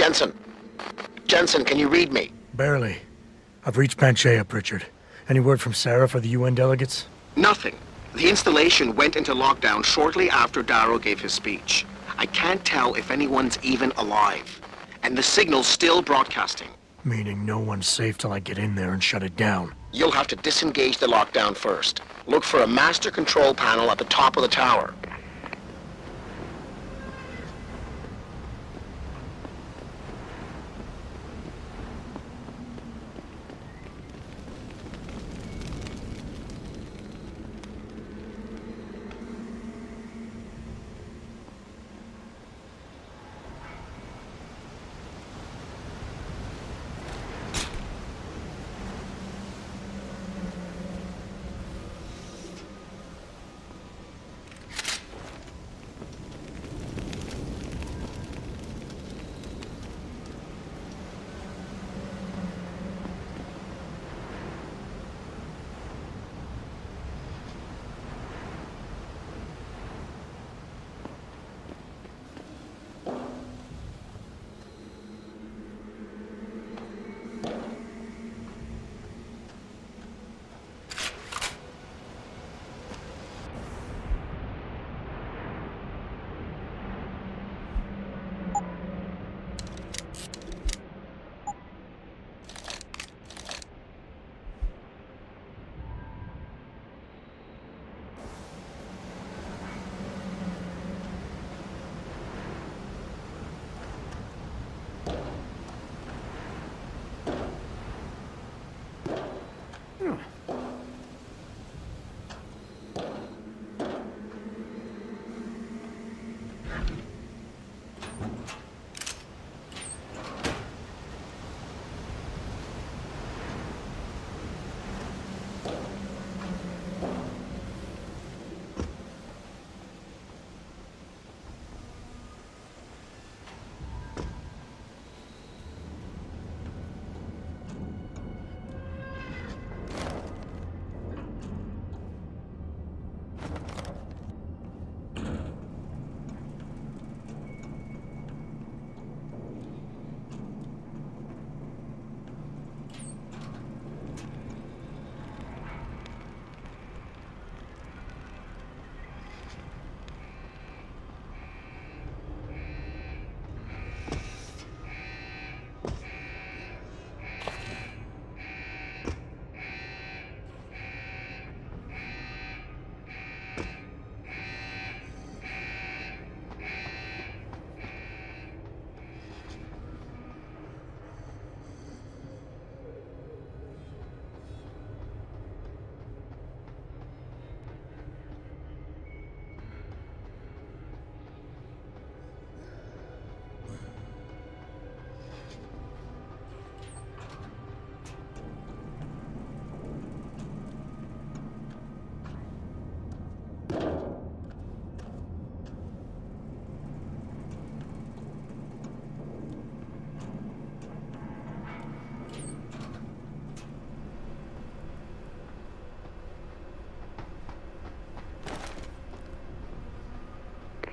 Jensen? Jensen, can you read me? Barely. I've reached Panchea, Pritchard. Any word from Sarah for the UN delegates? Nothing. The installation went into lockdown shortly after Darrow gave his speech. I can't tell if anyone's even alive. And the signal's still broadcasting. Meaning no one's safe till I get in there and shut it down. You'll have to disengage the lockdown first. Look for a master control panel at the top of the tower.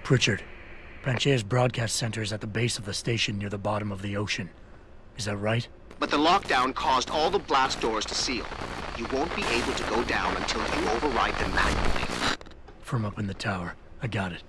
Pritchard, Panchea's broadcast center is at the base of the station near the bottom of the ocean. Is that right? But the lockdown caused all the blast doors to seal. You won't be able to go down until you override them manually. From up in the tower. I got it.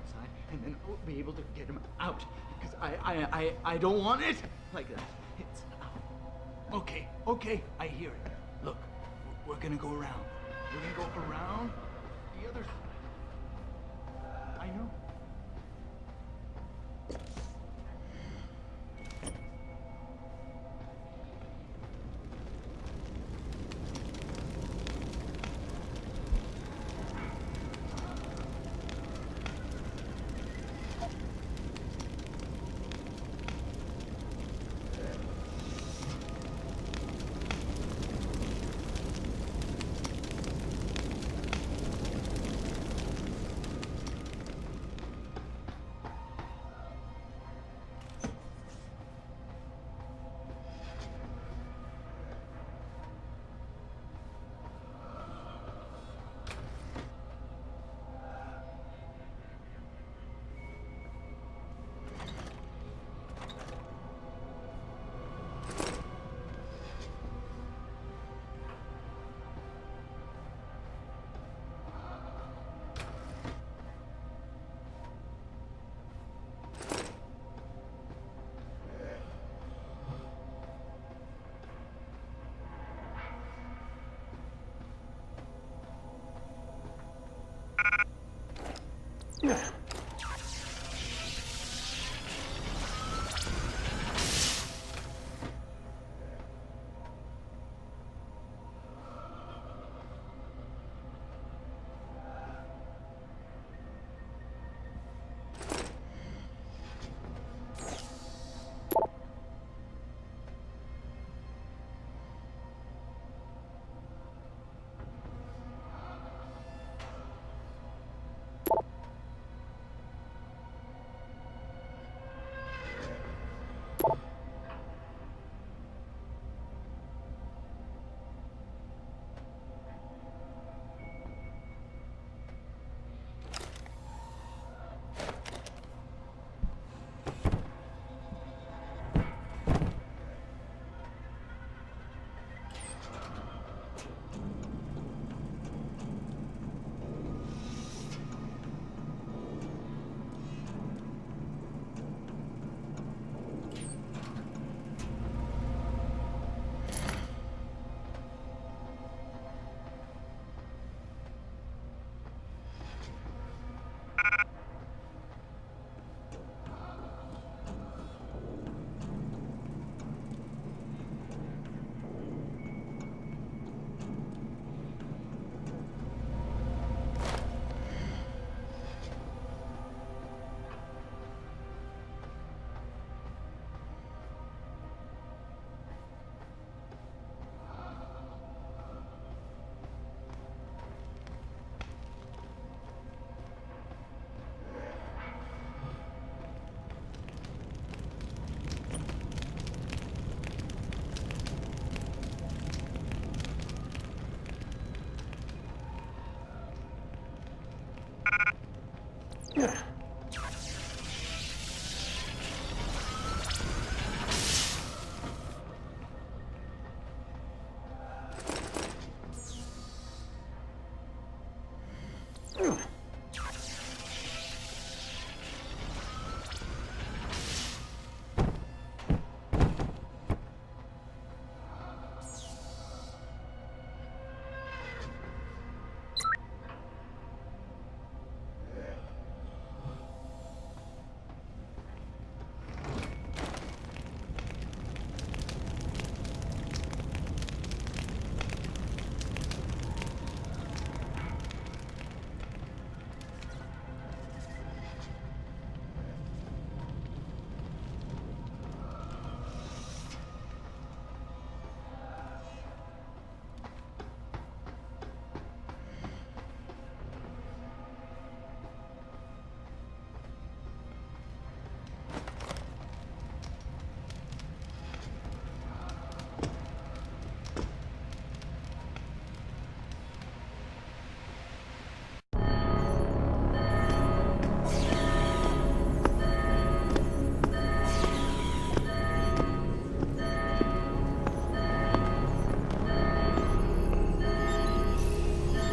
outside, and then I'll be able to get him out. Because I don't want it like that. It's okay, okay, I hear it. Look, we're gonna go around. We're gonna go around the other side. I know.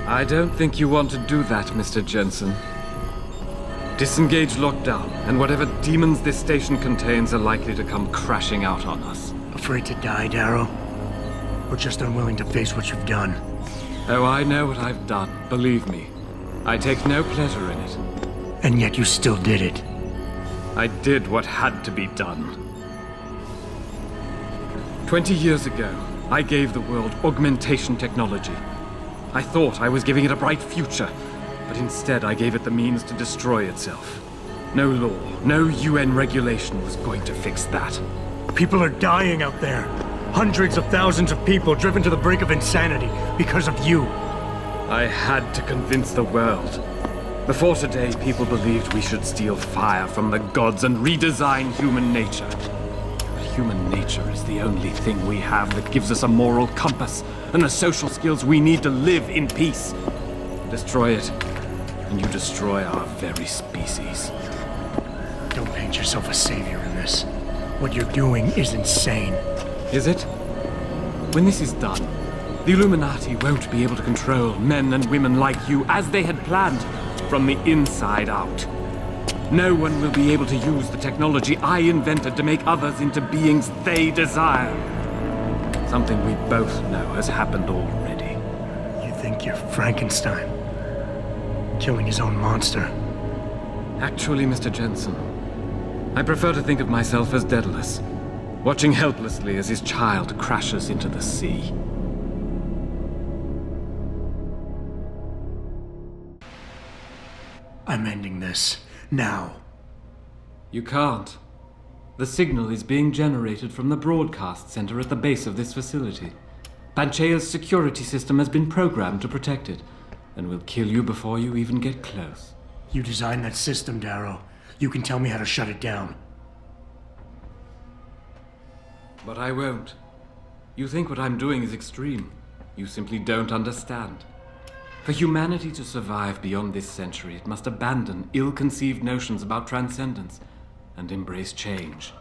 I don't think you want to do that, Mr. Jensen. Disengage lockdown, and whatever demons this station contains are likely to come crashing out on us. Afraid to die, Darrow? Or just unwilling to face what you've done? Oh, I know what I've done, believe me. I take no pleasure in it. And yet you still did it. I did what had to be done. 20 years ago, I gave the world augmentation technology. I thought I was giving it a bright future, but instead I gave it the means to destroy itself. No law, no UN regulation was going to fix that. People are dying out there. Hundreds of thousands of people driven to the brink of insanity because of you. I had to convince the world. Before today, people believed we should steal fire from the gods and redesign human nature. But human nature is the only thing we have that gives us a moral compass and the social skills we need to live in peace. Destroy it, and you destroy our very species. Don't paint yourself a savior in this. What you're doing is insane. Is it? When this is done, the Illuminati won't be able to control men and women like you as they had planned, from the inside out. No one will be able to use the technology I invented to make others into beings they desire. Something we both know has happened already. You think you're Frankenstein? Killing his own monster? Actually, Mr. Jensen, I prefer to think of myself as Daedalus, watching helplessly as his child crashes into the sea. I'm ending this. Now. You can't. The signal is being generated from the broadcast center at the base of this facility. Panchea's security system has been programmed to protect it, and will kill you before you even get close. You designed that system, Darrow. You can tell me how to shut it down. But I won't. You think what I'm doing is extreme. You simply don't understand. For humanity to survive beyond this century, it must abandon ill-conceived notions about transcendence and embrace change.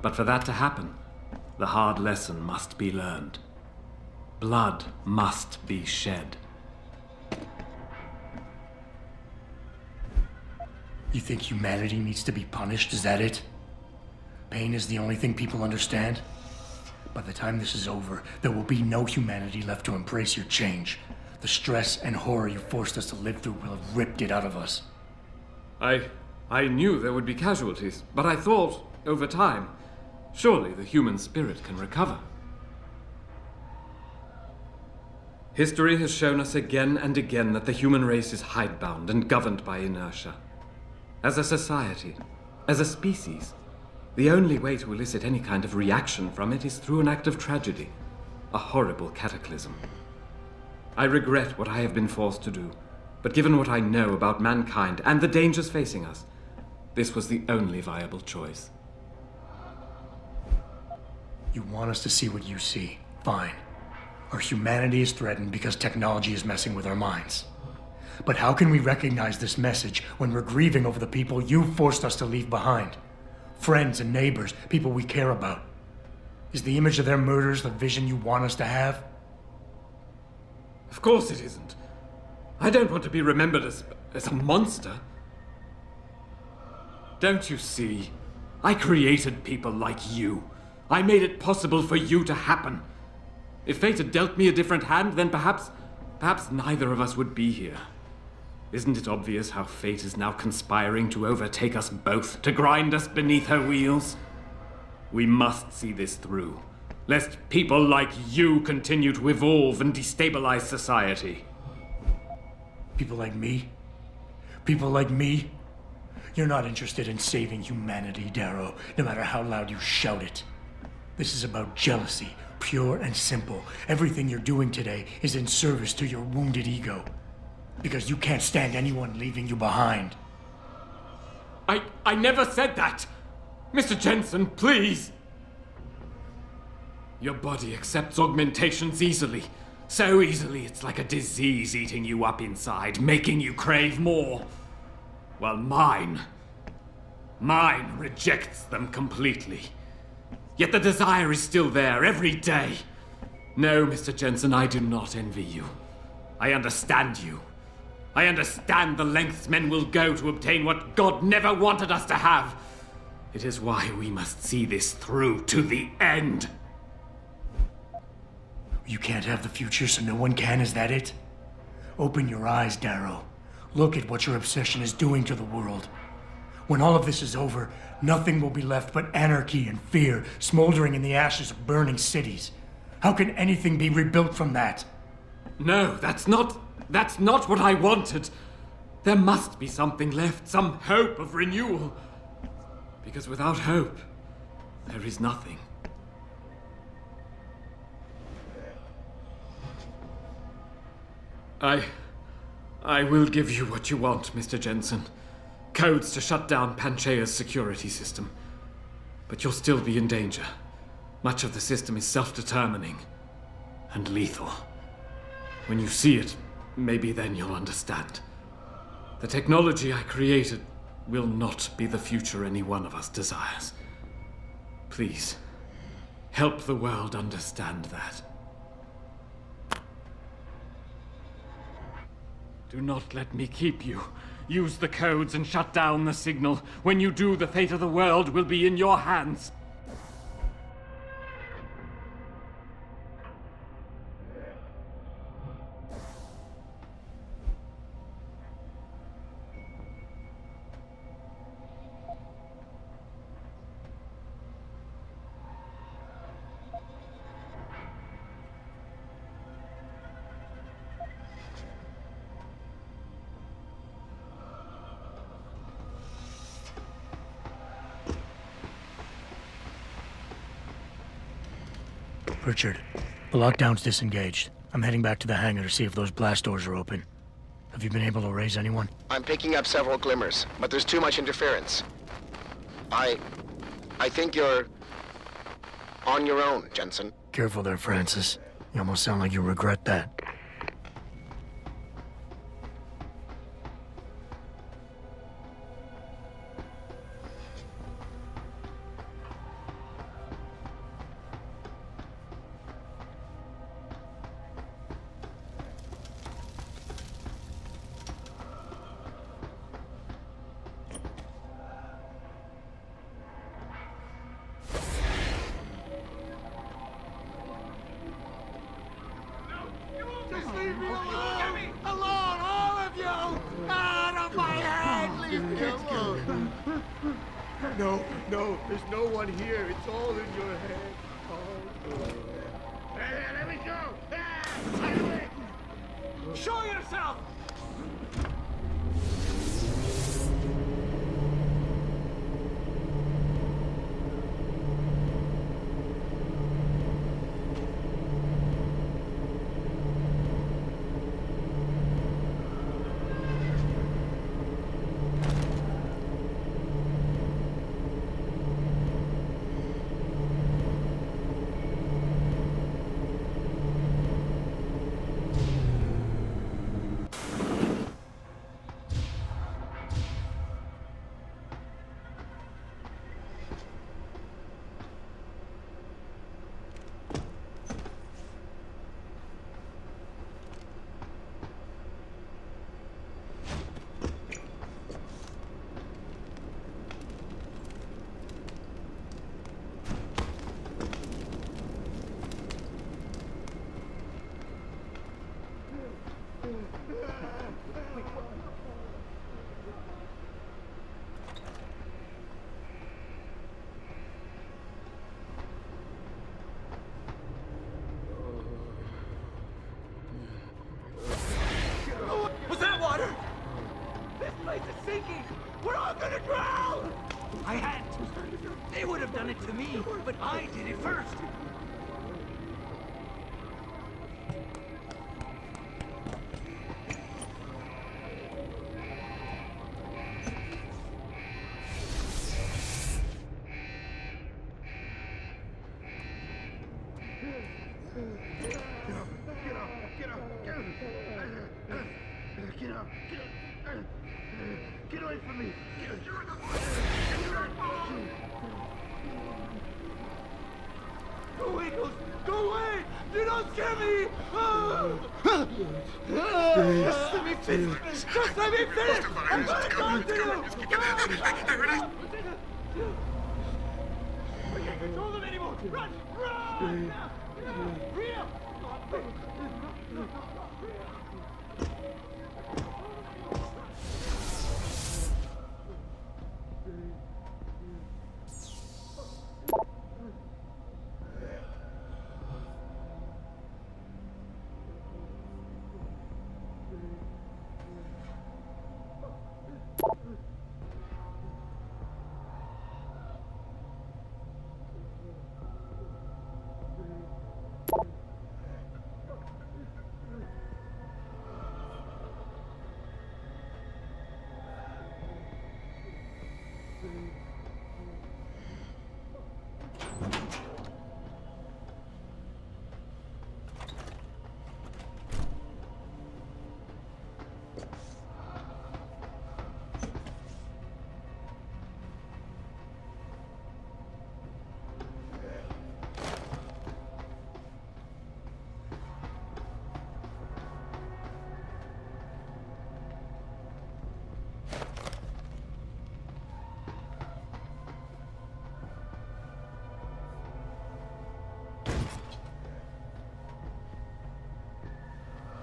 But for that to happen, the hard lesson must be learned. Blood must be shed. You think humanity needs to be punished? Is that it? Pain is the only thing people understand? By the time this is over, there will be no humanity left to embrace your change. The stress and horror you forced us to live through will have ripped it out of us. I knew there would be casualties, but I thought, over time, surely the human spirit can recover. History has shown us again and again that the human race is hidebound and governed by inertia. As a society, as a species, the only way to elicit any kind of reaction from it is through an act of tragedy, a horrible cataclysm. I regret what I have been forced to do, but given what I know about mankind and the dangers facing us, this was the only viable choice. You want us to see what you see. Fine. Our humanity is threatened because technology is messing with our minds. But how can we recognize this message when we're grieving over the people you forced us to leave behind? Friends and neighbors, people we care about. Is the image of their murders the vision you want us to have? Of course it isn't. I don't want to be remembered as a monster. Don't you see? I created people like you. I made it possible for you to happen. If fate had dealt me a different hand, then perhaps neither of us would be here. Isn't it obvious how fate is now conspiring to overtake us both, to grind us beneath her wheels? We must see this through, lest people like you continue to evolve and destabilize society. People like me? People like me? You're not interested in saving humanity, Darrow, no matter how loud you shout it. This is about jealousy, pure and simple. Everything you're doing today is in service to your wounded ego. Because you can't stand anyone leaving you behind. I never said that! Mr. Jensen, please! Your body accepts augmentations easily. So easily it's like a disease eating you up inside, making you crave more. While mine rejects them completely. Yet the desire is still there every day. No, Mr. Jensen, I do not envy you. I understand you. I understand the lengths men will go to obtain what God never wanted us to have. It is why we must see this through to the end. You can't have the future, so no one can, is that it? Open your eyes, Darrow. Look at what your obsession is doing to the world. When all of this is over, nothing will be left but anarchy and fear, smoldering in the ashes of burning cities. How can anything be rebuilt from that? No, that's not what I wanted. There must be something left, some hope of renewal. Because without hope, there is nothing. I will give you what you want, Mr. Jensen. Codes to shut down Panchaea's security system. But you'll still be in danger. Much of the system is self-determining and lethal. When you see it, maybe then you'll understand. The technology I created will not be the future any one of us desires. Please, help the world understand that. Do not let me keep you. Use the codes and shut down the signal. When you do, the fate of the world will be in your hands. Richard, the lockdown's disengaged. I'm heading back to the hangar to see if those blast doors are open. Have you been able to raise anyone? I'm picking up several glimmers, but there's too much interference. I think you're on your own, Jensen. Careful there, Francis. You almost sound like you regret that. No, there's no one here. It's all in your head. Hey, let me go! Show yourself! I had to. They would have done it to me, but I did it first. Get away from me! You don't scare me! Just let me finish! Just let me finish! I'm gonna talk to you! I can't control them anymore! Run! Run! Real!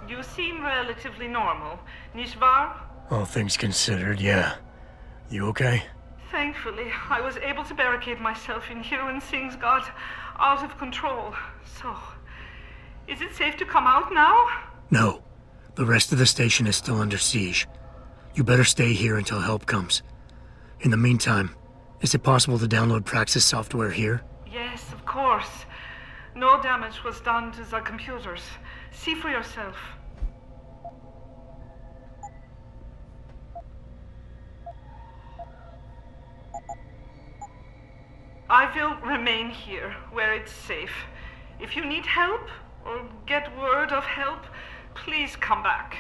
You seem relatively normal, nicht wahr? All things considered, yeah. You okay? Thankfully, I was able to barricade myself in here when things got out of control. So, is it safe to come out now? No. The rest of the station is still under siege. You better stay here until help comes. In the meantime, is it possible to download Praxis software here? Yes, of course. No damage was done to the computers. See for yourself. I will remain here, where it's safe. If you need help, or get word of help, please come back.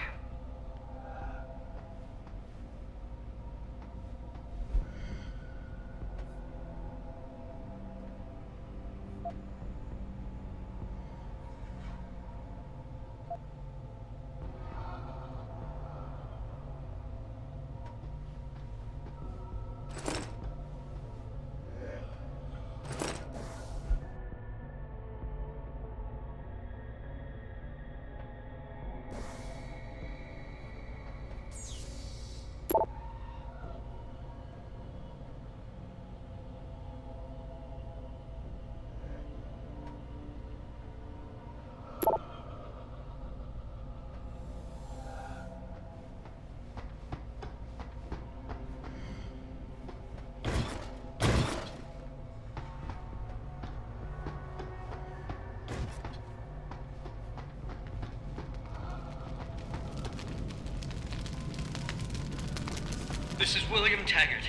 This is William Taggart.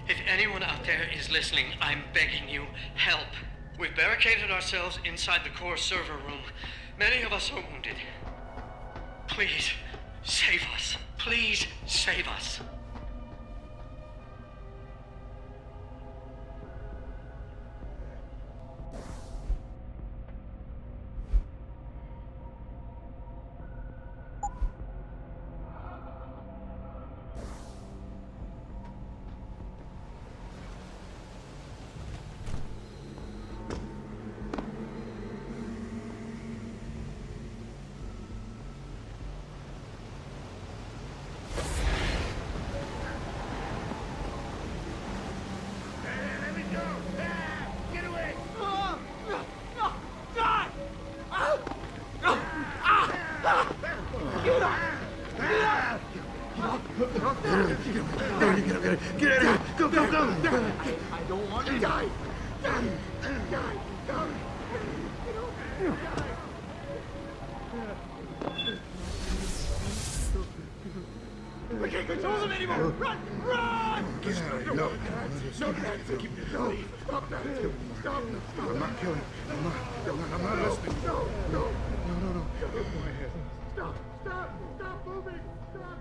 If anyone out there is listening, I'm begging you, help. We've barricaded ourselves inside the core server room. Many of us are wounded. Please, save us. Please, save us. I don't want to die. We can't control them anymore. Run! Run! No. Stop that. Stop that. Stop. I'm not killing him. I'm not listening. No. Stop moving. Stop.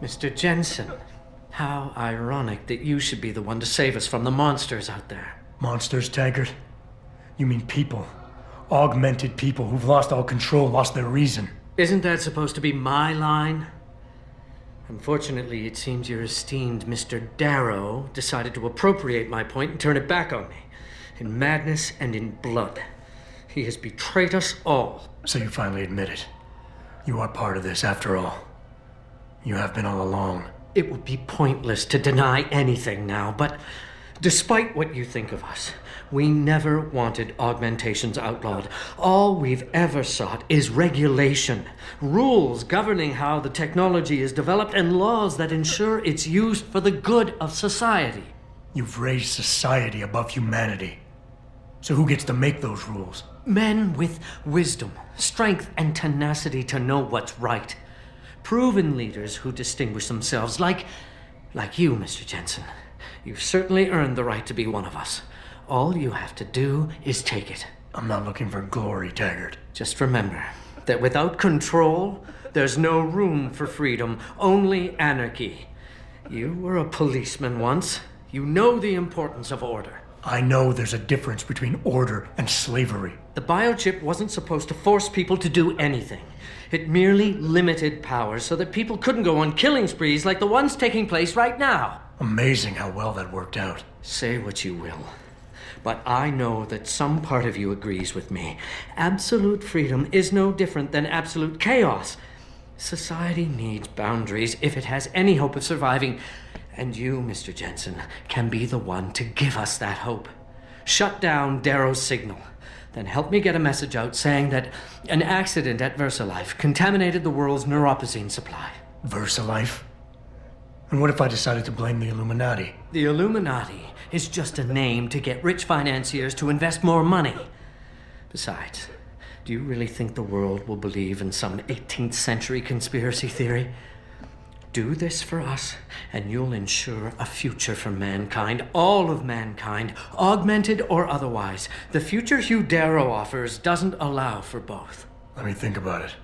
Mr. Jensen, how ironic that you should be the one to save us from the monsters out there. Monsters, Taggart? You mean people. Augmented people who've lost all control, lost their reason. Isn't that supposed to be my line? Unfortunately, it seems your esteemed Mr. Darrow decided to appropriate my point and turn it back on me. In madness and in blood. He has betrayed us all. So you finally admit it. You are part of this, after all. You have been all along. It would be pointless to deny anything now, but despite what you think of us, we never wanted augmentations outlawed. All we've ever sought is regulation, rules governing how the technology is developed, and laws that ensure its use for the good of society. You've raised society above humanity. So who gets to make those rules? Men with wisdom, strength, and tenacity to know what's right. Proven leaders who distinguish themselves like you, Mr. Jensen. You've certainly earned the right to be one of us. All you have to do is take it. I'm not looking for glory, Taggart. Just remember that without control, there's no room for freedom, only anarchy. You were a policeman once. You know the importance of order. I know there's a difference between order and slavery. The biochip wasn't supposed to force people to do anything. It merely limited powers so that people couldn't go on killing sprees like the ones taking place right now. Amazing how well that worked out. Say what you will, but I know that some part of you agrees with me. Absolute freedom is no different than absolute chaos. Society needs boundaries if it has any hope of surviving. And you, Mr. Jensen, can be the one to give us that hope. Shut down Darrow's signal. Then help me get a message out saying that an accident at VersaLife contaminated the world's neuropozyne supply. VersaLife? And what if I decided to blame the Illuminati? The Illuminati is just a name to get rich financiers to invest more money. Besides, do you really think the world will believe in some 18th century conspiracy theory? Do this for us, and you'll ensure a future for mankind, all of mankind, augmented or otherwise. The future Hugh Darrow offers doesn't allow for both. Let me think about it.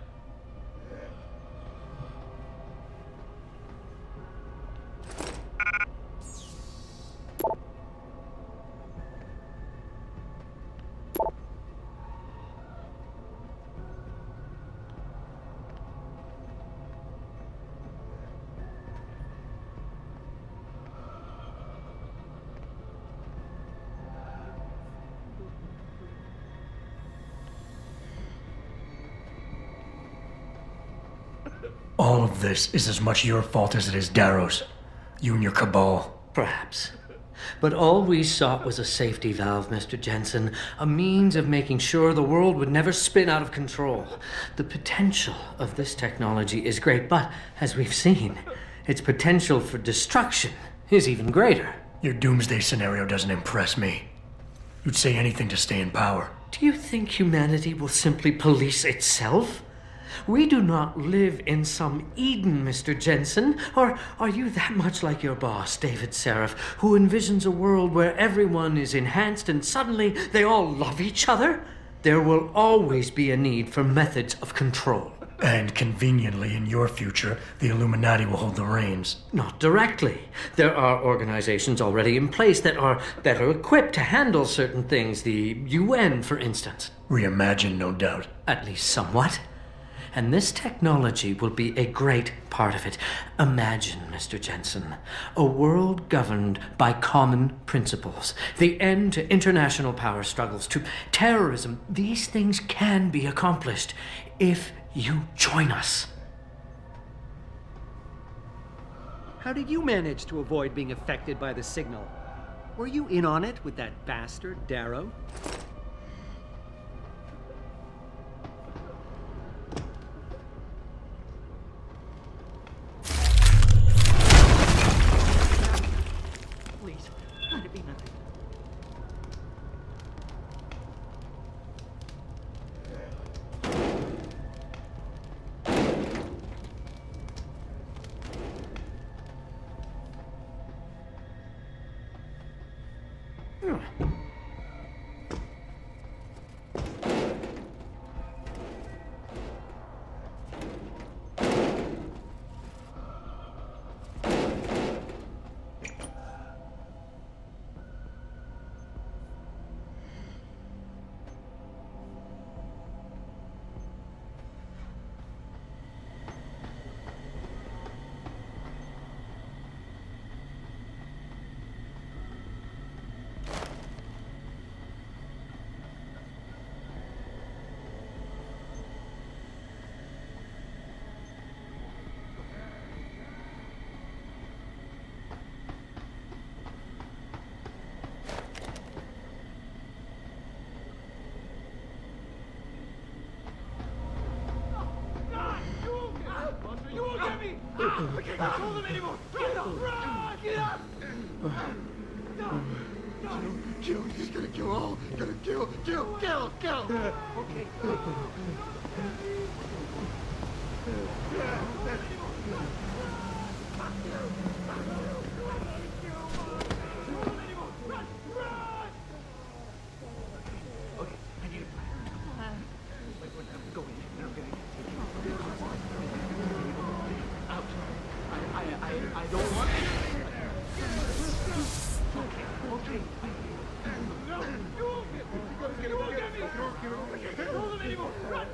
All of this is as much your fault as it is Darrow's. You and your cabal. Perhaps. But all we sought was a safety valve, Mr. Jensen. A means of making sure the world would never spin out of control. The potential of this technology is great, but as we've seen, its potential for destruction is even greater. Your doomsday scenario doesn't impress me. You'd say anything to stay in power. Do you think humanity will simply police itself? We do not live in some Eden, Mr. Jensen. Or are you that much like your boss, David Seraph, who envisions a world where everyone is enhanced and suddenly they all love each other? There will always be a need for methods of control. And conveniently, in your future, the Illuminati will hold the reins. Not directly. There are organizations already in place that are better equipped to handle certain things. The UN, for instance. Reimagined, no doubt. At least somewhat. And this technology will be a great part of it. Imagine, Mr. Jensen, a world governed by common principles. The end to international power struggles, to terrorism. These things can be accomplished if you join us. How did you manage to avoid being affected by the signal? Were you in on it with that bastard, Darrow? Please, let it be nothing. I can't control them anymore! Get up! Run! Get up! Kill, he's gonna kill all. Gonna kill. Okay. I need a plan. Go in. I'm gonna take you out. I don't want it. Okay. No, you won't get me. You won't get me. I can't control them anymore. Run!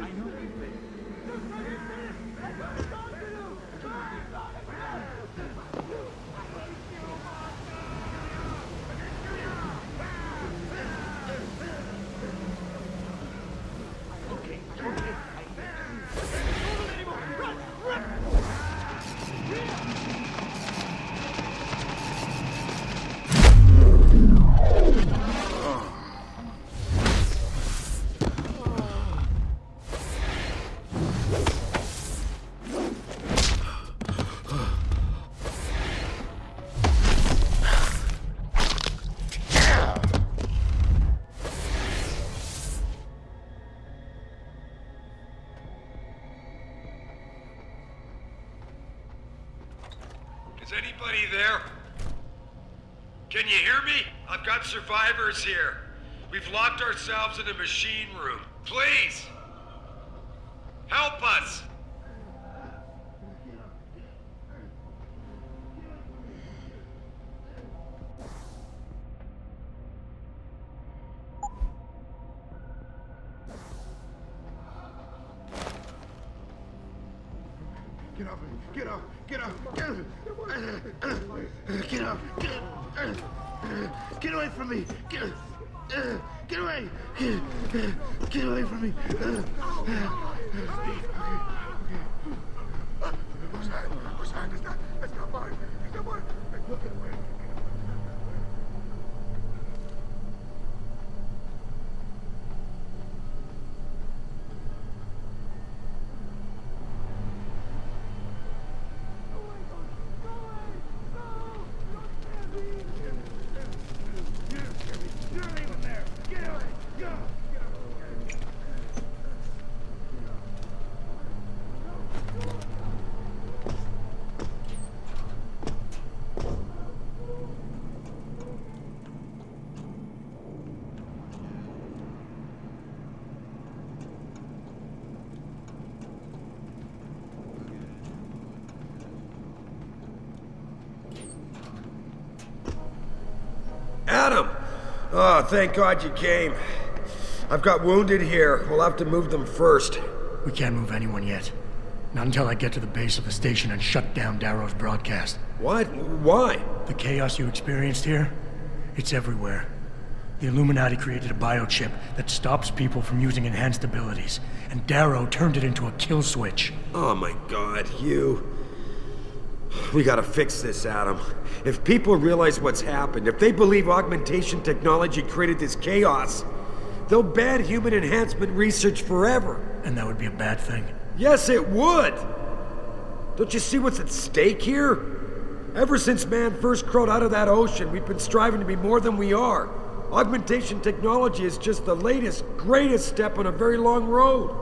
I know. Is anybody there? Can you hear me? I've got survivors here. We've locked ourselves in a machine room. Please! Help us! Get up. Get away from me. Get away. Get away from me. What's that? That's not mine. Get away. Adam! Oh, thank God you came. I've got wounded here. We'll have to move them first. We can't move anyone yet. Not until I get to the base of the station and shut down Darrow's broadcast. What? Why? The chaos you experienced here, it's everywhere. The Illuminati created a biochip that stops people from using enhanced abilities, and Darrow turned it into a kill switch. Oh my God, you... We gotta fix this, Adam. If people realize what's happened, if they believe augmentation technology created this chaos, they'll ban human enhancement research forever. And that would be a bad thing. Yes, it would! Don't you see what's at stake here? Ever since man first crawled out of that ocean, we've been striving to be more than we are. Augmentation technology is just the latest, greatest step on a very long road.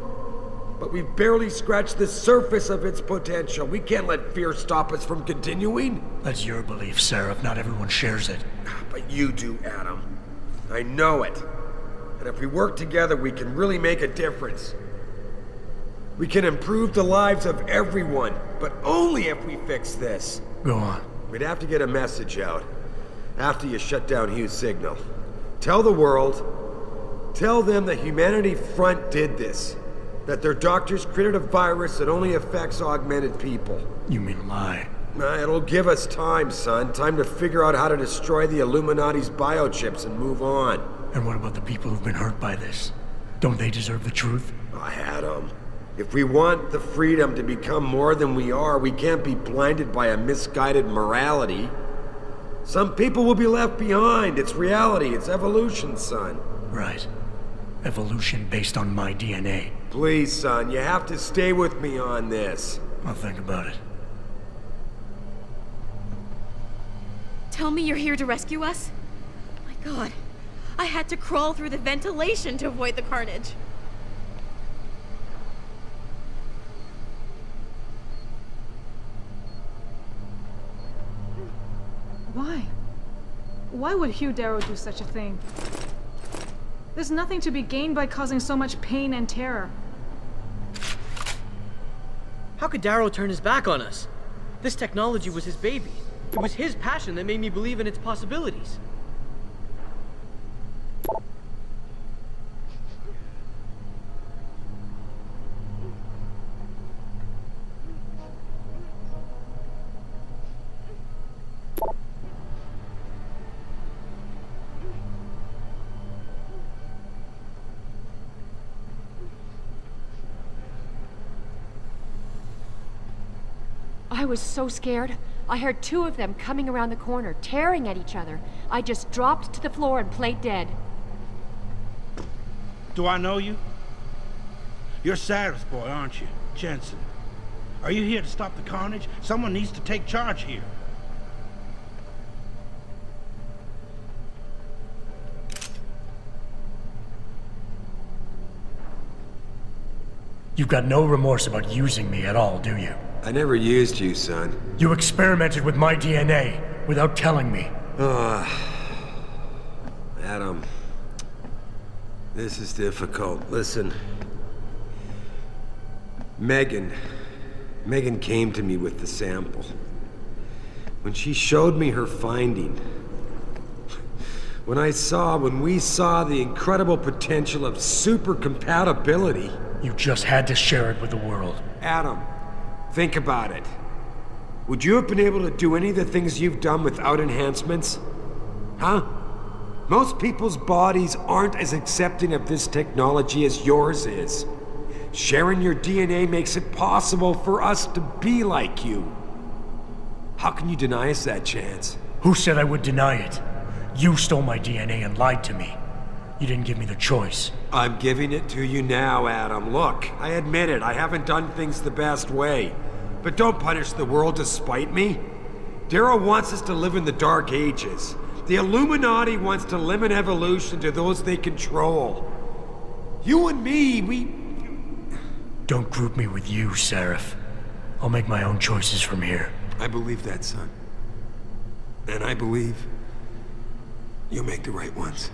But we've barely scratched the surface of its potential. We can't let fear stop us from continuing. That's your belief, Seraph. Not everyone shares it. But you do, Adam. I know it. And if we work together, we can really make a difference. We can improve the lives of everyone, but only if we fix this. Go on. We'd have to get a message out after you shut down Hugh's signal. Tell the world, tell them the Humanity Front did this. That their doctors created a virus that only affects augmented people. You mean lie? It'll give us time, son. Time to figure out how to destroy the Illuminati's biochips and move on. And what about the people who've been hurt by this? Don't they deserve the truth? Adam, if we want the freedom to become more than we are, we can't be blinded by a misguided morality. Some people will be left behind. It's reality. It's evolution, son. Right. Evolution based on my DNA. Please, son, you have to stay with me on this. I'll think about it. Tell me you're here to rescue us? My God, I had to crawl through the ventilation to avoid the carnage. Why? Why would Hugh Darrow do such a thing? There's nothing to be gained by causing so much pain and terror. How could Darrow turn his back on us? This technology was his baby. It was his passion that made me believe in its possibilities. I was so scared. I heard two of them coming around the corner, tearing at each other. I just dropped to the floor and played dead. Do I know you? You're Sarah's boy, aren't you? Jensen. Are you here to stop the carnage? Someone needs to take charge here. You've got no remorse about using me at all, do you? I never used you, son. You experimented with my DNA without telling me. Adam. This is difficult. Listen. Megan came to me with the sample. When she showed me her finding, when we saw the incredible potential of super compatibility... You just had to share it with the world. Adam, think about it. Would you have been able to do any of the things you've done without enhancements? Huh? Most people's bodies aren't as accepting of this technology as yours is. Sharing your DNA makes it possible for us to be like you. How can you deny us that chance? Who said I would deny it? You stole my DNA and lied to me. You didn't give me the choice. I'm giving it to you now, Adam. Look, I admit it, I haven't done things the best way. But don't punish the world to spite me. Darrow wants us to live in the Dark Ages. The Illuminati wants to limit evolution to those they control. You and me, we... Don't group me with you, Seraph. I'll make my own choices from here. I believe that, son. And I believe you'll make the right ones.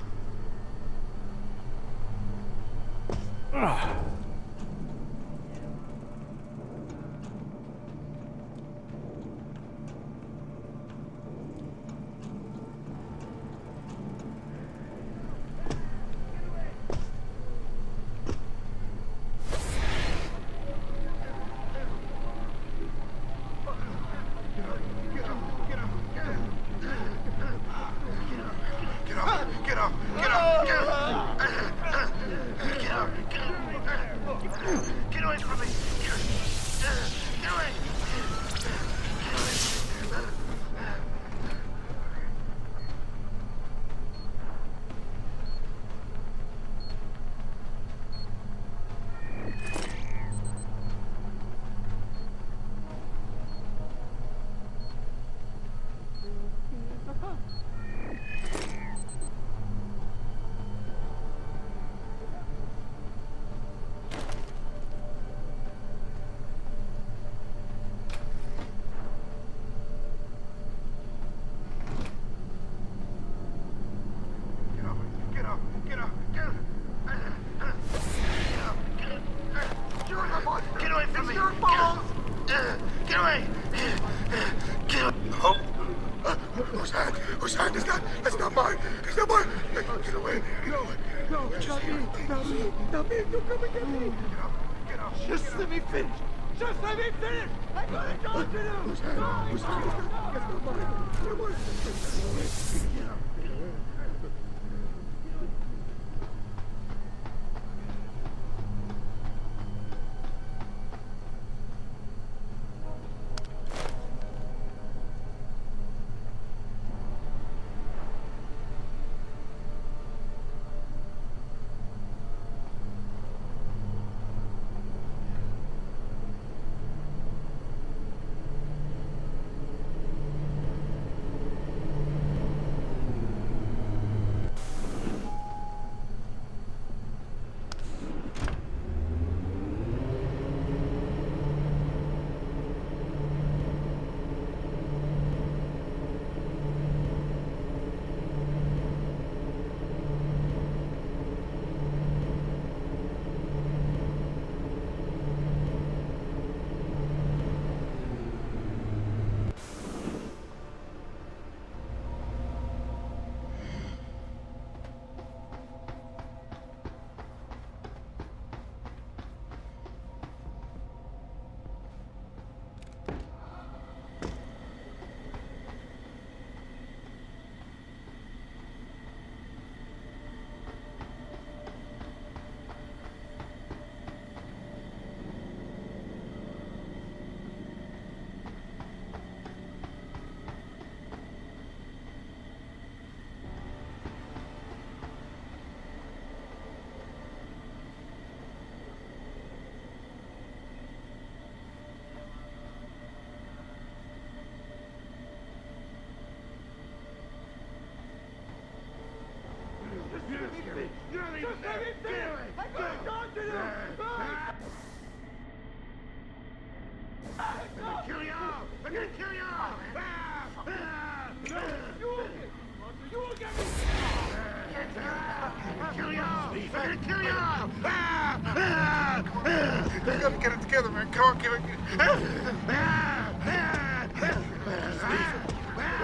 We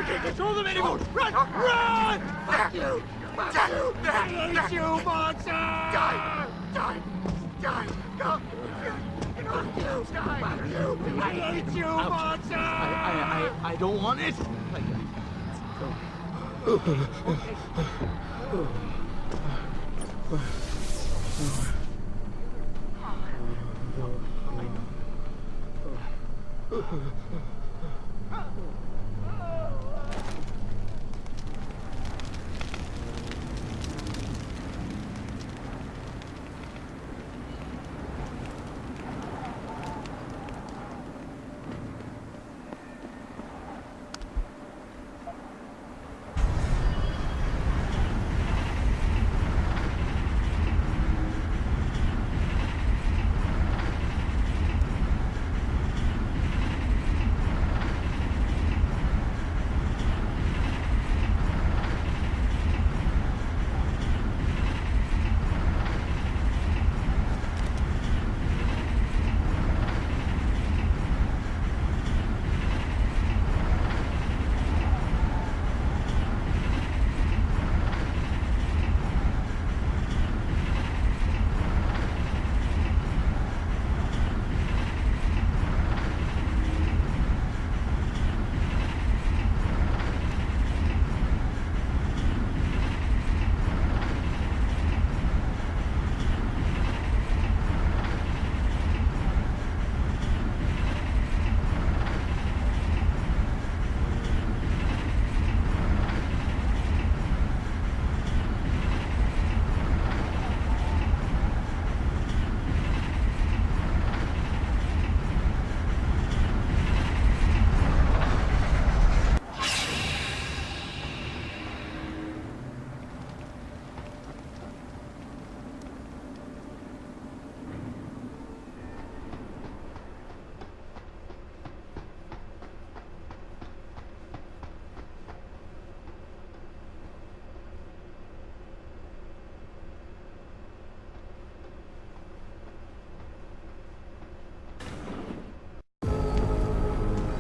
can't control them anymore! Run! Run! Fuck you! Fuck you! I hate you, monster! Die! Die! Die! Go! Fuck you! Die! Fuck you! I hate you, monster! I don't want it!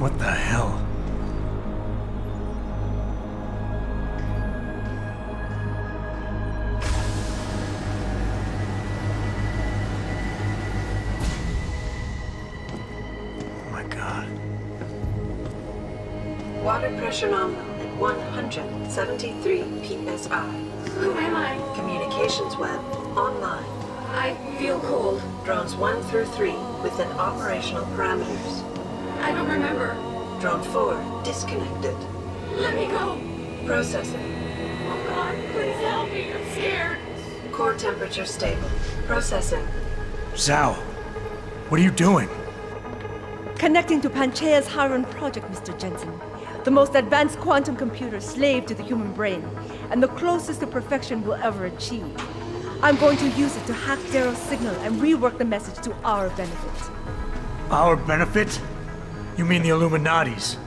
What the hell? Oh my God. Water pressure nominal at 173 psi. Who am I? Communications web online. I feel cold. Drones 1 through 3 within operational parameters. I don't remember. Drone 4 disconnected. Let me go. Processing. Oh God, please help me. I'm scared. Core temperature stable. Processing. Zhao, what are you doing? Connecting to Panchaea's Haron project, Mr. Jensen. The most advanced quantum computer slave to the human brain, and the closest to perfection we'll ever achieve. I'm going to use it to hack Darrow's signal and rework the message to our benefit. Our benefit? You mean the Illuminati's?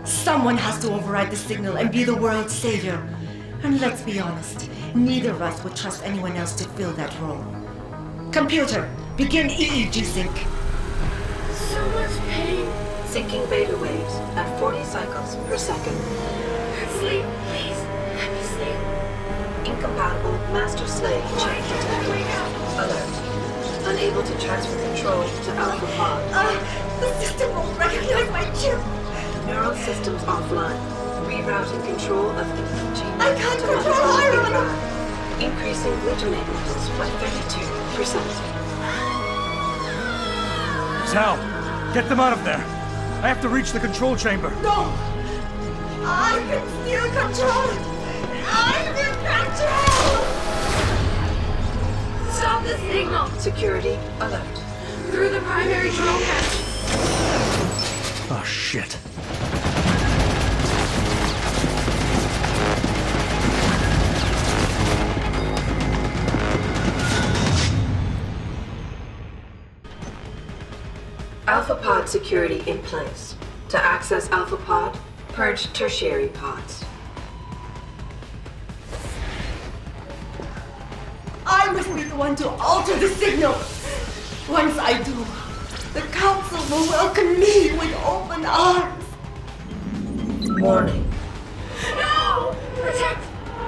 Someone has to override the signal and be the world's savior. And let's be honest, neither of us would trust anyone else to fill that role. Computer, begin EEG sync. So much pain. Syncing beta waves at 40 cycles per second. Sleep, please. Let me sleep. Incompatible master-slave chain detected. Alert. Unable to transfer control to Alpha Pod. The system won't recognize my chip. Neural systems offline. Rerouting control of EEG. I can't control Iron! Increasing glutamate levels by 32%. Zhao, get them out of there. I have to reach the control chamber. No! I can still control it! I'm in control! Stop the signal! Security alert. Through the primary drone hatch. Oh, shit. Alpha Pod security in place. To access Alpha Pod, purge tertiary pods. the one to alter the signal. Once I do, the Council will welcome me with open arms. Warning. No! Protect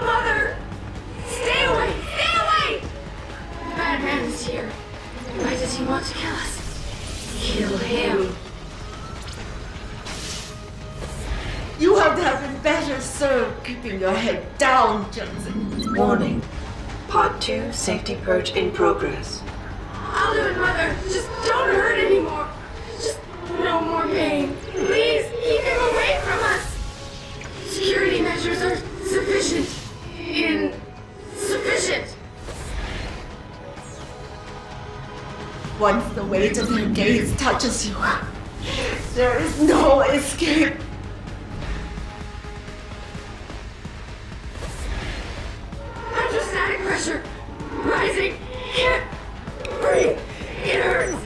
Mother! Stay away! Stay away! The bad man is here. Why does he want to kill us? Kill him. You have been better served keeping your head down, Jensen. Warning. Pod 2 safety purge in progress. I'll do it, Mother. Just don't hurt anymore. Just no more pain. Please keep him away from us. Security measures are sufficient. Insufficient. Once the weight of their gaze touches you, there is no escape. Hydrostatic pressure rising. Can't breathe. It hurts.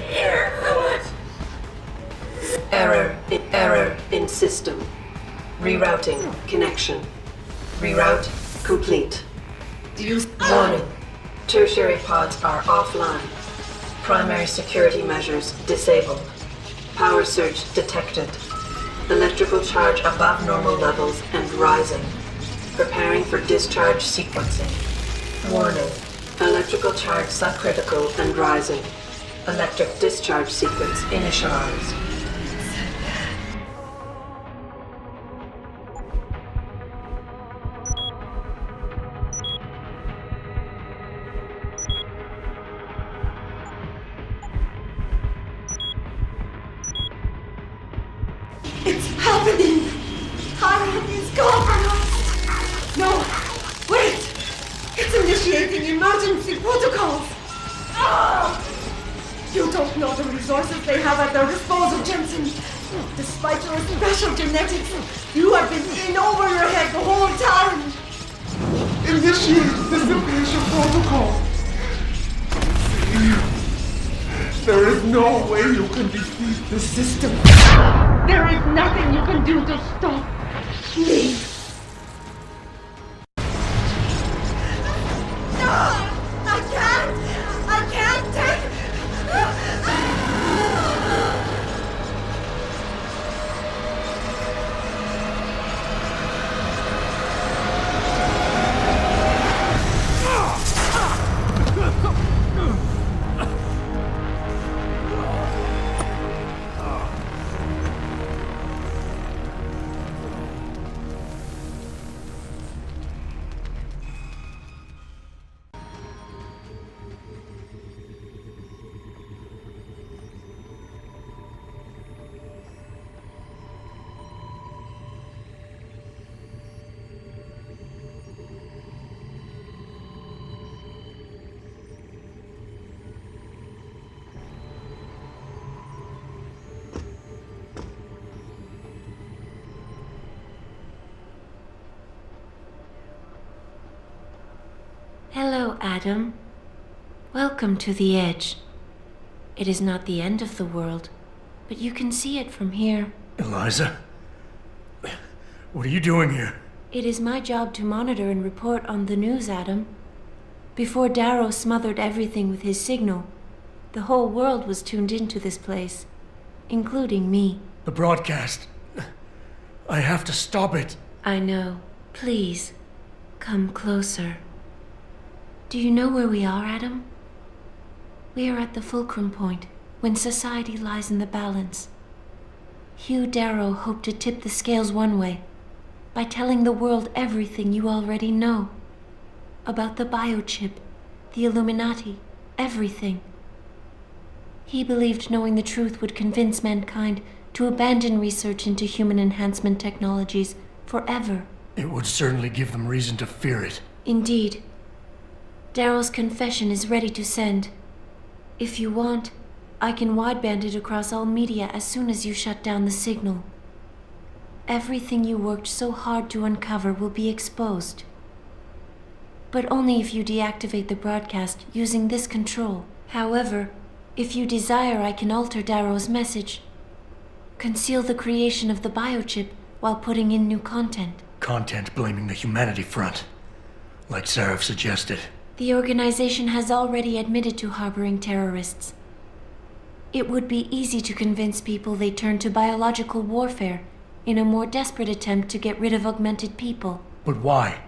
It hurts so much. Error in system. Rerouting connection. Reroute complete. Warning. Tertiary pods are offline. Primary security measures disabled. Power surge detected. Electrical charge above normal levels and rising. Preparing for discharge sequencing. Warning. Electrical charge subcritical and rising. Electric discharge sequence initialized. It's happening! Tyrant is compromised! No! Wait! It's initiating emergency protocols! Ah! You don't know the resources they have at their disposal, Jensen! Despite your special genetics, you have been in over your head the whole time! Initiate dissipation protocol! There is no way you can defeat the system! There is nothing you can do to stop me! No! I can't take... Hello, Adam. Welcome to the Edge. It is not the end of the world, but you can see it from here. Eliza? What are you doing here? It is my job to monitor and report on the news, Adam. Before Darrow smothered everything with his signal, the whole world was tuned into this place, including me. The broadcast. I have to stop it. I know. Please, come closer. Do you know where we are, Adam? We are at the fulcrum point, when society lies in the balance. Hugh Darrow hoped to tip the scales one way, by telling the world everything you already know. About the biochip, the Illuminati, everything. He believed knowing the truth would convince mankind to abandon research into human enhancement technologies forever. It would certainly give them reason to fear it. Indeed. Darrow's confession is ready to send. If you want, I can wideband it across all media as soon as you shut down the signal. Everything you worked so hard to uncover will be exposed. But only if you deactivate the broadcast using this control. However, if you desire, I can alter Darrow's message. Conceal the creation of the biochip while putting in new content. Content blaming the humanity front, like Sarah suggested. The organization has already admitted to harboring terrorists. It would be easy to convince people they turn to biological warfare in a more desperate attempt to get rid of augmented people. But why?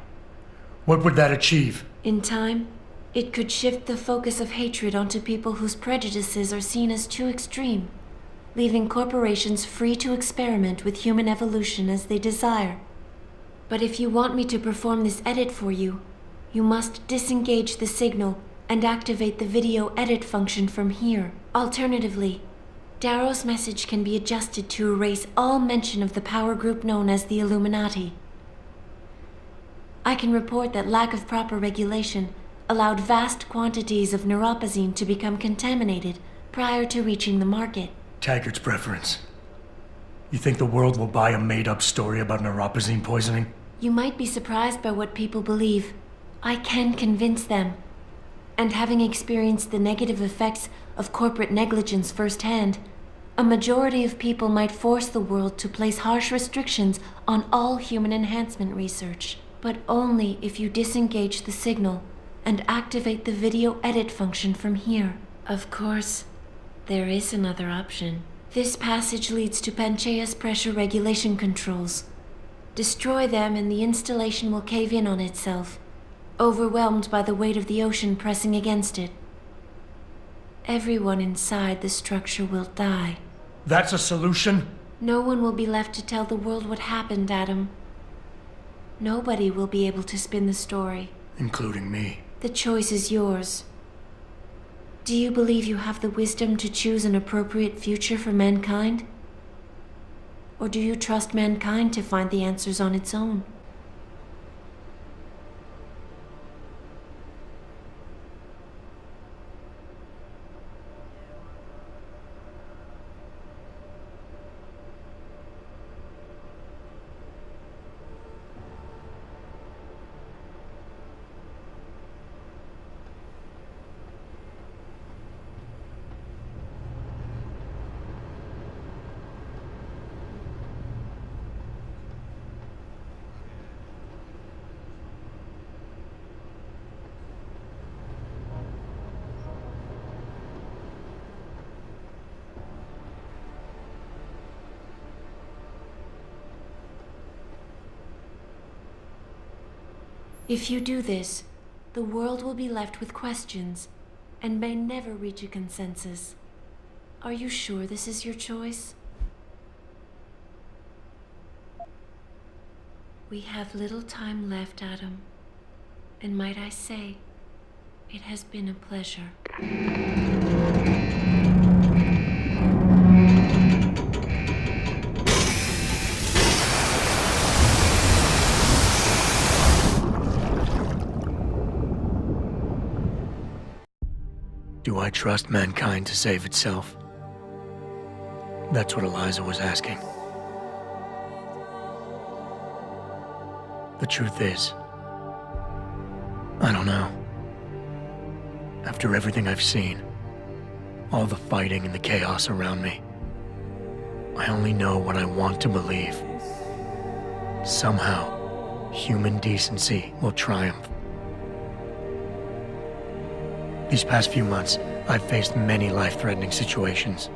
What would that achieve? In time, it could shift the focus of hatred onto people whose prejudices are seen as too extreme, leaving corporations free to experiment with human evolution as they desire. But if you want me to perform this edit for you, you must disengage the signal and activate the video edit function from here. Alternatively, Darrow's message can be adjusted to erase all mention of the power group known as the Illuminati. I can report that lack of proper regulation allowed vast quantities of neuropozyne to become contaminated prior to reaching the market. Taggart's preference. You think the world will buy a made-up story about neuropozyne poisoning? You might be surprised by what people believe. I can convince them. And having experienced the negative effects of corporate negligence firsthand, a majority of people might force the world to place harsh restrictions on all human enhancement research. But only if you disengage the signal and activate the video edit function from here. Of course, there is another option. This passage leads to Panchaea's pressure regulation controls. Destroy them and the installation will cave in on itself, overwhelmed by the weight of the ocean pressing against it. Everyone inside the structure will die. That's a solution? No one will be left to tell the world what happened, Adam. Nobody will be able to spin the story. Including me. The choice is yours. Do you believe you have the wisdom to choose an appropriate future for mankind? Or do you trust mankind to find the answers on its own? If you do this, the world will be left with questions and may never reach a consensus. Are you sure this is your choice? We have little time left, Adam. And might I say, it has been a pleasure. Do I trust mankind to save itself? That's what Eliza was asking. The truth is, I don't know. After everything I've seen, all the fighting and the chaos around me, I only know what I want to believe. Somehow, human decency will triumph. These past few months, I've faced many life-threatening situations.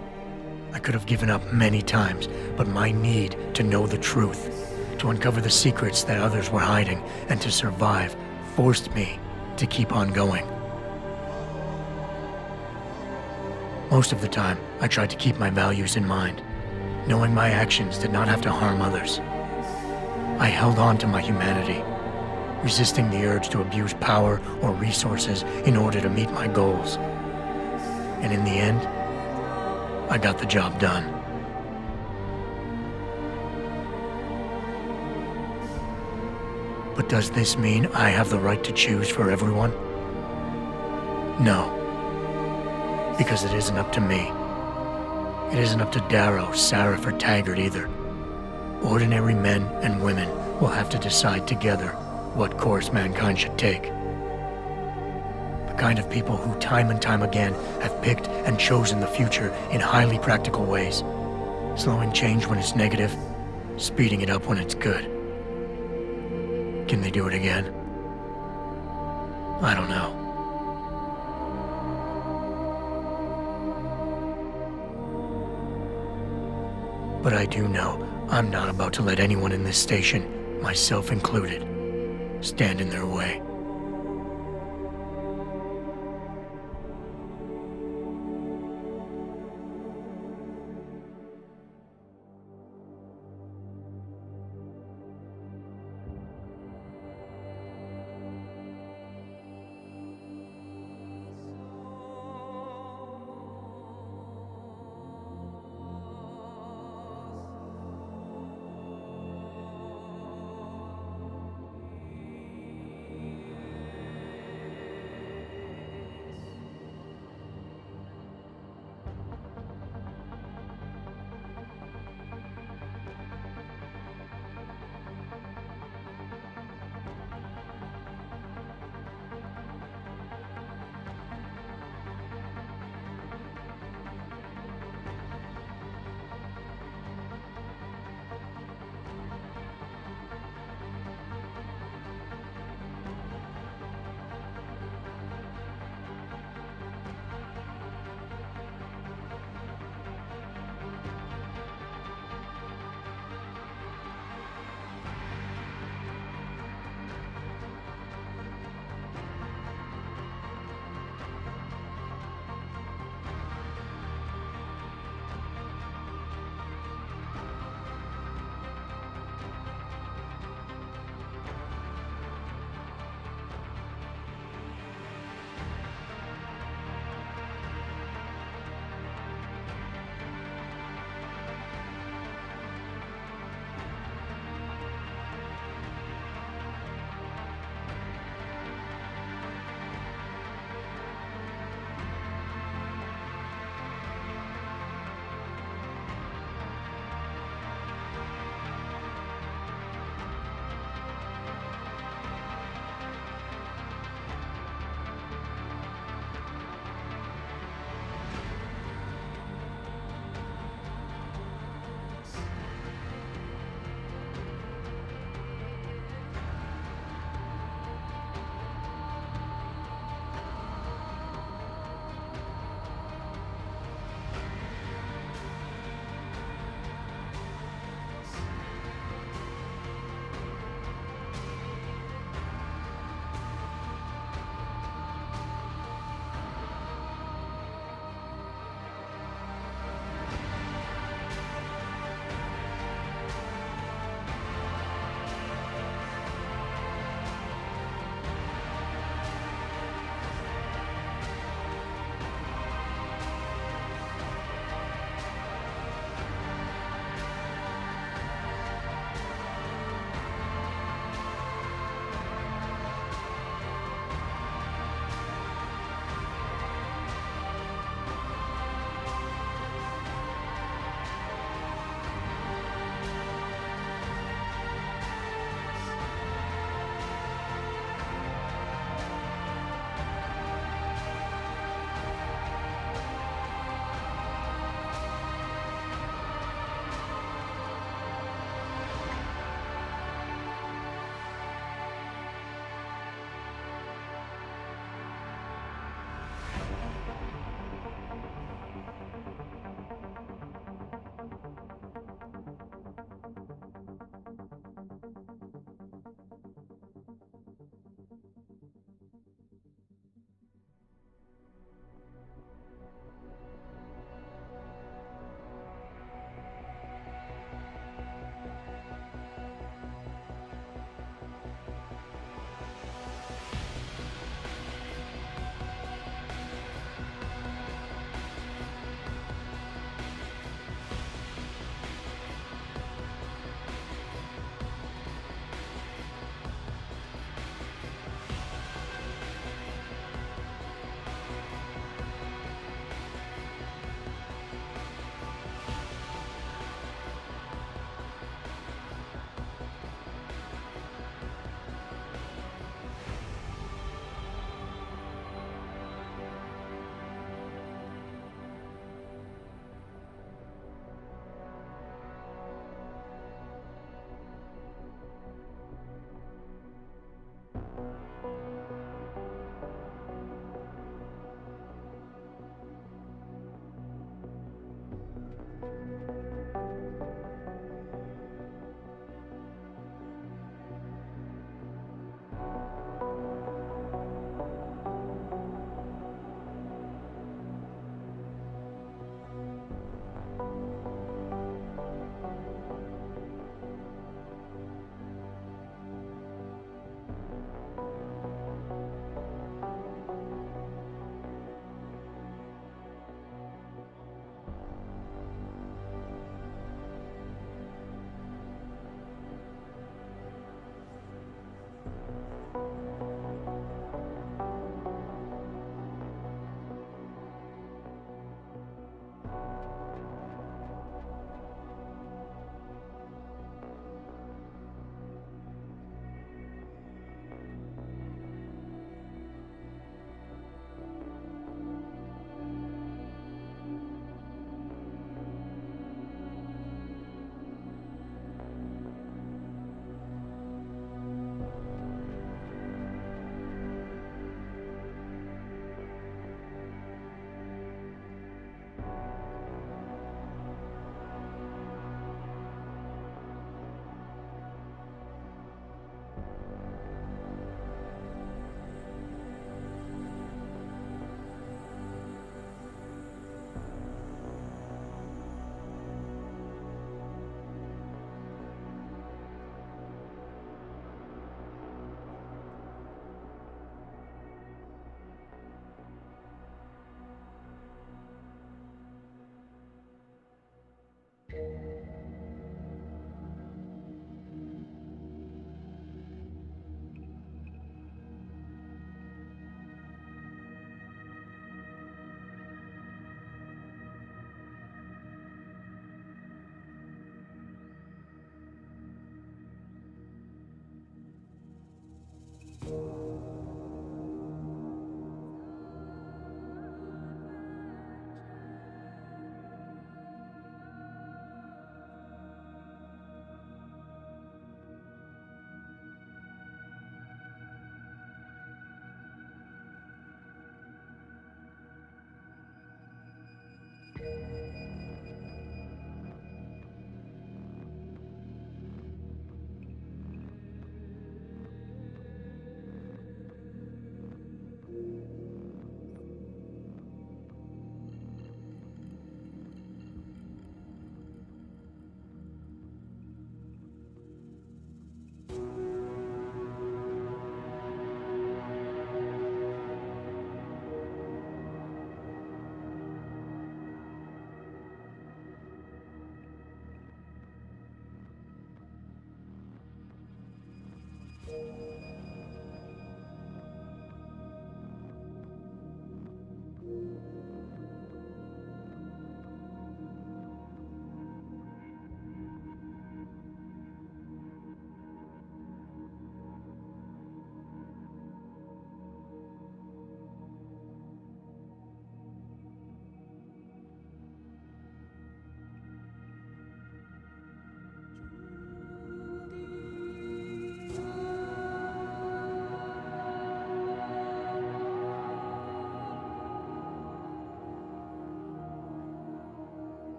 I could have given up many times, but my need to know the truth, to uncover the secrets that others were hiding, and to survive, forced me to keep on going. Most of the time, I tried to keep my values in mind, knowing my actions did not have to harm others. I held on to my humanity, resisting the urge to abuse power or resources in order to meet my goals. And in the end, I got the job done. But does this mean I have the right to choose for everyone? No. Because it isn't up to me. It isn't up to Darrow, Sarif, or Taggart either. Ordinary men and women will have to decide together what course mankind should take. The kind of people who time and time again have picked and chosen the future in highly practical ways, slowing change when it's negative, speeding it up when it's good. Can they do it again? I don't know. But I do know I'm not about to let anyone in this station, myself included, stand in their way.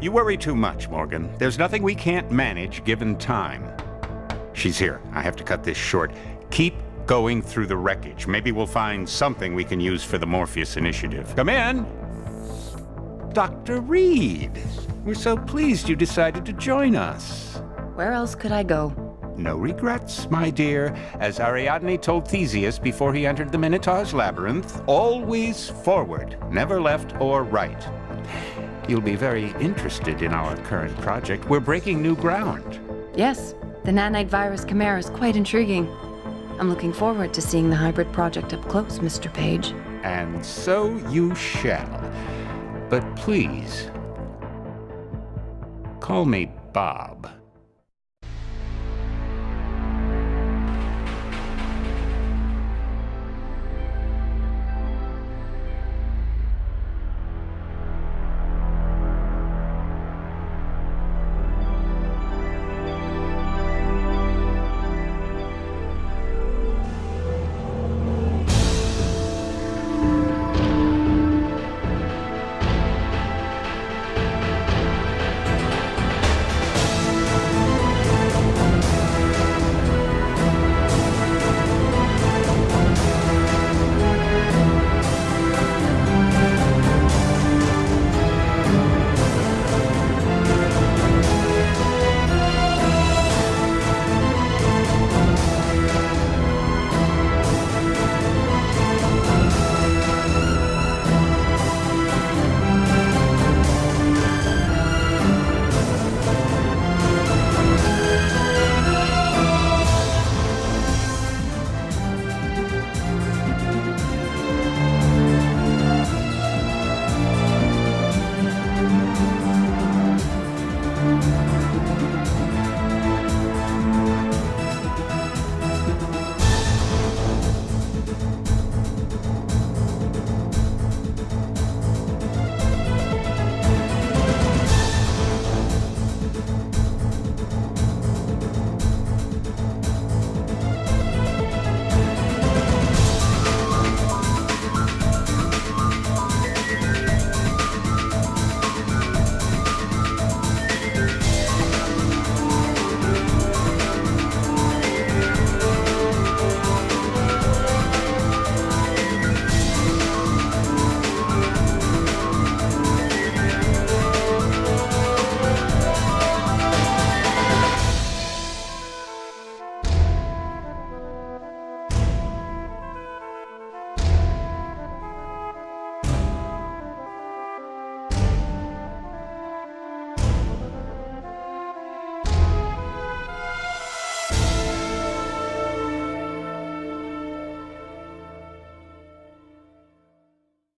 You worry too much, Morgan. There's nothing we can't manage given time. She's here. I have to cut this short. Keep going through the wreckage. Maybe we'll find something we can use for the Morpheus initiative. Come in! Dr. Reed! We're so pleased you decided to join us. Where else could I go? No regrets, my dear. As Ariadne told Theseus before he entered the Minotaur's labyrinth, always forward, never left or right. You'll be very interested in our current project. We're breaking new ground. Yes, the nanite virus chimera is quite intriguing. I'm looking forward to seeing the hybrid project up close, Mr. Page. And so you shall. But please, call me Bob.